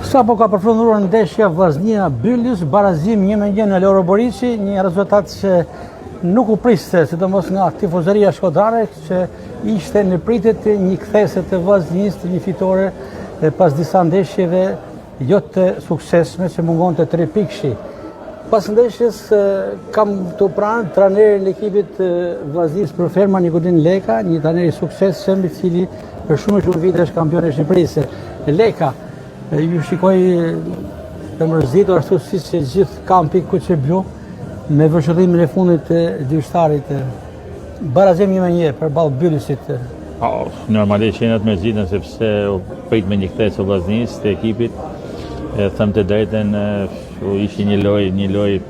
Sapo ka përfunduar ndeshja Vllaznia-Bylis, barazim 1-1 në Loro Borici, një rezultat që nuk u priste, sidomos nga tifozëria shkodrare, që ishte në pritje një kthese të Vllaznisë të një fitore pas disa ndeshjeve jo të suksesshme që mungonte 3 pikëshi. Pas ndeshjes kam të pranë trajnerin e ekipit Vllaznisë për Ferma Nikodin Leka, një trajner i suksesshëm i cili për shumë vite është kampion i Shqipërisë. Leka, ju shikoj të mërzitur ashtu si që gjithë kampi Kuqeblu me vëshëllimin e fundit të dyshtarit. Barazim 1-1 përballë Bylisit. Normalisht jena të mërzitën sepse u prit me një kthesë të Vllaznisë të ekipit. Them të drejtën, ishte një lojë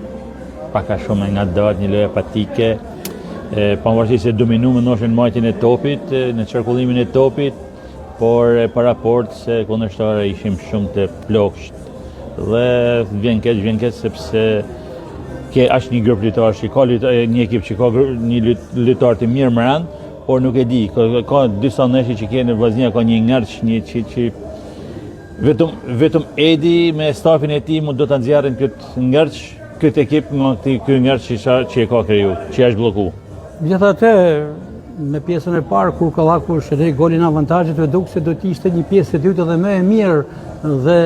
pak a shumë nga datë, një lojë apatike. Pavarësisht se dominuam në marrjen e topit, në qarkullimin e topit, por për raport se kundërshtarë ishim shumë të plokshtë. Dhe vjen keq sepse është një grup lojtarësh që ka një ekip që ka një lojtar të mirë brenda, por nuk e di, ka disa ndeshje që në Vllaznia ka një ngërç, një që vetëm Edi me stafin e tij do ta nxjerrin këtë ekip nga ky ngërç që e ka kriju, që është bllokuar. Megjithatë, në pjesën e parë, kur Kallaku shëdej golin avantazhit, duk se do të ishte një pjesë e dytë dhe më e mirë dhe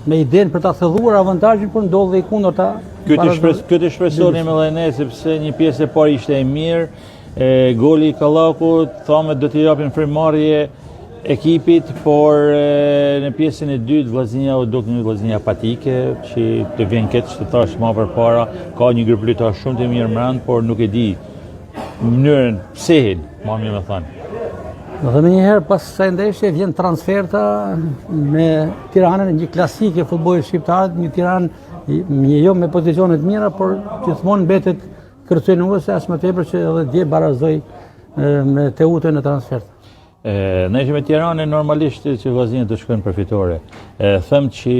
me idenë për ta thelluar avantazhin, por ndodhi kundërta. Këtë shpresoni me ne sepse një pjesë e parë ishte e mirë, goli i Kallakut, thamë do t'i japin frymëmarrje ekipit, por në pjesën e dytë Vllaznia u duk një Vllaznia apatike, që të vjen keq të thash më përpara, ka një grup lojtarë shumë të mirë brenda, por nuk e di mënyrën pse më mirë me thënë. Dhe me njëherë pas kësaj ndeshje vjen transferta me Tiranën, një klasik e futbollit shqiptar, një Tiranë jo me pozicione të mira, por gjithmonë mbetet kërcënuese, as më tepër që edhe dje barazoi me Teutën në transfert. Ndeshja me Tiranën normalisht që Vllaznia do shkojnë për fitore. Them që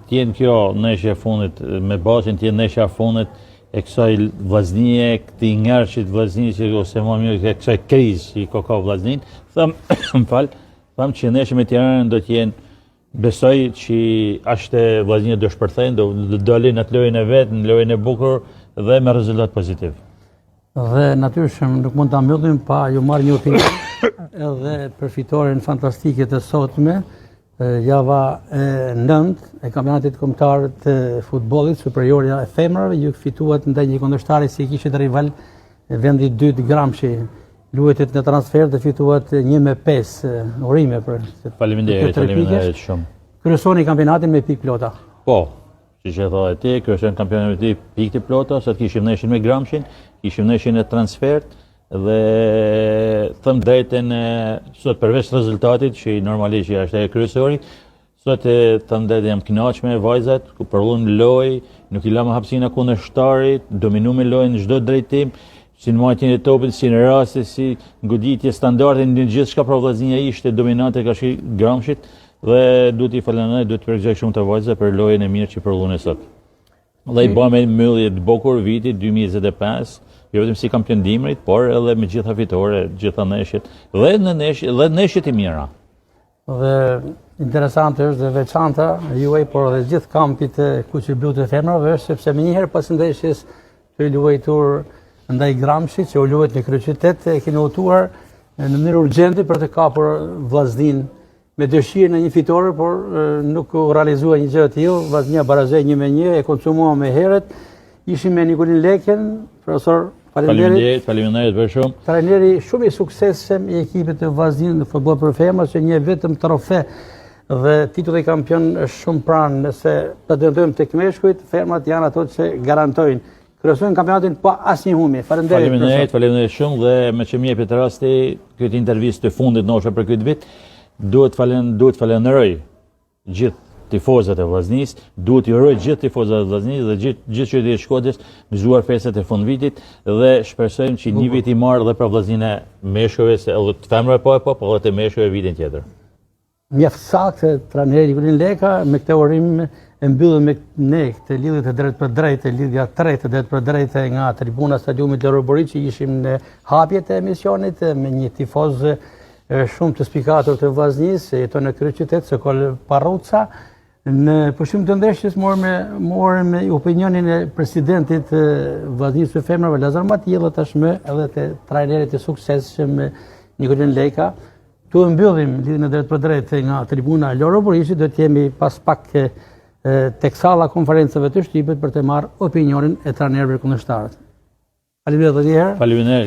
të jenë kjo ndeshja e fundit me bazën, të jenë ndeshja e fundit e kësaj Vllaznie, këtij ngërçit Vllaznisë ose më mirë kësaj krizë që ka Vllaznin, them që ndeshja me Tiranën do të jenë, besoj që Vllaznia do shpërthejnë, do dalin atë lojën e vet, në lojën e bukur dhe me rezultat pozitiv. Dhe natyrisht nuk mund ta mbyllim pa ju marrë një opinion edhe për fitoren fantastike të sotme, java e 9 e kampionatit kombëtar të futbollit superiorja e femrave, ju fituat ndaj një kundërshtari si kishte rival vendi 2 Gramshi. Luajtet në transfer dhe fituat 1-5 urime për. Faleminderit shumë. Kryesoni kampionatin me pikë plota. Po, siç e thotë ti, kryeson kampionatin me pikë të plota, sot kishim ndeshjen me Gramshin, kishim ndeshjen e transfert dhe them drejtën sot përveç rezultatit që normalisht është e kryesori, sot them drejtën jam kënaqur me vajzat, ku përvon lojë, nuk i lëmë hapësina kundërshtarit, dominuam lojën në çdo drejtim, si në marrjen e topit, si në raste, si goditje standarde, në gjithçka për Vllaznia ishte dominante ka shi Gramshit dhe duhet i falenderoj, duhet të përgjigjoj shumë të vajza për lojën e mirë që përvon sot. Dhe i bëmë mbyllje të bukur vitit 2025. Jo vetëm si kampion dimrit, por edhe me gjitha fitore, gjitha ndeshjet, dhe ndeshjet e mira. Dhe interesante është dhe veçanta juaj, por edhe gjithë kampit e Kuqeblut të femrave është sepse më njëherë pas ndeshjes të luajtur ndaj Gramshit, që u luajt në kryeqytet, e keni udhëtuar në mënyrë urgjente për të kapur Vllaznin me dëshirën e një fitore, por nuk u realizua një gjë e tillë. Vllaznia barazoi 1-1, e konsumua me herët. Ishim me Nikolin Leken, profesor. Faleminderit për shumë. Trajneri shumë i suksesshëm i ekipit të Vllaznisë në futboll për femra, që një vetëm trofe dhe titulli kampion është shumë pranë. Nëse pretendojmë tek meshkujt, fermat janë ato që garantojnë. Kryesojnë kampionatin pa asnjë humje. Faleminderit shumë dhe me që më jepet rasti këtë intervistë të fundit nosha për këtë vit, duhet falenderoj gjithë tifozat e Vllaznisë, duhet i uroj gjithë tifozat e Vllaznisë dhe gjithë qytetit të Shkodrës gëzuar festat e fundvitit dhe shpresojmë që një vit i marrë dhe për Vllazninë e meshkujve, edhe të femrave po edhe të meshkujve vitin tjetër. Mjaft saktë trajneri Nikolin Leka me këtë urim e mbyllim ne këtë lidhje të drejtë për drejtë, lidhja tretë drejtë për drejtë nga tribuna stadiumit Loro Borici, ishim në hapjet e emisionit me një tifoz shumë të spikatur të Vllaznisë, jeton në kryeqytet, Sokol Parruca. Në pushim të ndeshjes morëm opinionin e presidentit të Vllaznisë së Femrave Lazar Mati dhe tashmë edhe të trajnerit të suksesshëm Nikolin Leka. Tu mbyllim lidhjen e drejt për drejt nga tribuna Loro Borisi, do të jemi pas pak tek salla konferencave të shtypit për të marrë opinionin e trajnerëve kundërshtarët. Faleminderit edhe një herë. Faleminderit.